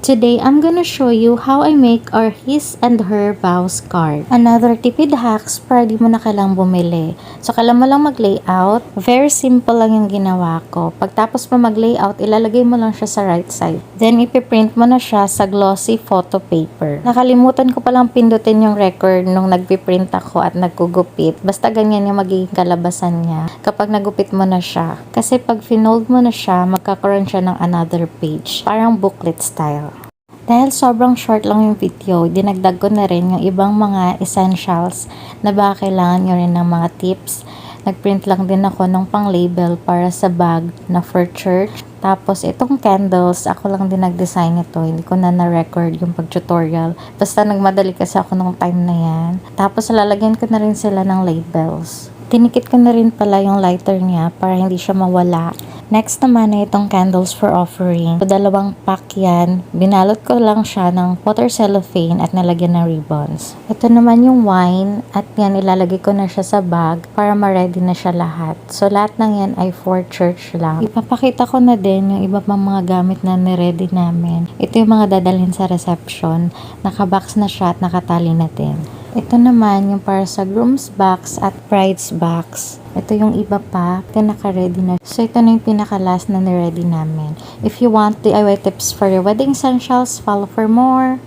Today, I'm gonna show you how I make our his and her vows card. Another tipid hacks para di mo na kailang bumili. So, kailan mo lang mag-layout. Very simple lang yung ginawa ko. Pagtapos mo mag-layout, ilalagay mo lang siya sa right side. Then, ipiprint mo na siya sa glossy photo paper. Nakalimutan ko palang pindutin yung record nung nagpiprint ako at nagkugupit. Basta ganyan yung magiging kalabasan niya kapag nagupit mo na siya. Kasi pag finold mo na siya, magkakaroon siya ng another page. Parang booklet style. Dahil sobrang short lang yung video, dinagdag ko na rin yung ibang mga essentials na baka kailangan nyo rin ng mga tips. Nagprint lang din ako ng pang-label para sa bag na for church. Tapos itong candles, ako lang din nag-design ito. Hindi ko na na-record yung pag-tutorial. Basta nagmadali kasi ako nung time na yan. Tapos lalagyan ko na rin sila ng labels. Tinikit ko na rin pala yung lighter niya para hindi siya mawala. Next naman ay itong candles for offering. So, 2 pack yan. Binalot ko lang siya ng water cellophane at nalagyan ng ribbons. Ito naman yung wine at yan ilalagay ko na siya sa bag para ma-ready na siya lahat. So lahat ng yan ay for church lang. Ipapakita ko na din yung iba pang mga gamit na ni-ready namin. Ito yung mga dadalhin sa reception. Nakabox na siya at nakatali na din. Ito naman yung para sa groom's box at bride's box. Ito yung iba pa, ito naka-ready na. So, ito na yung pinaka-last na ni-ready namin. If you want DIY tips for your wedding essentials, follow for more.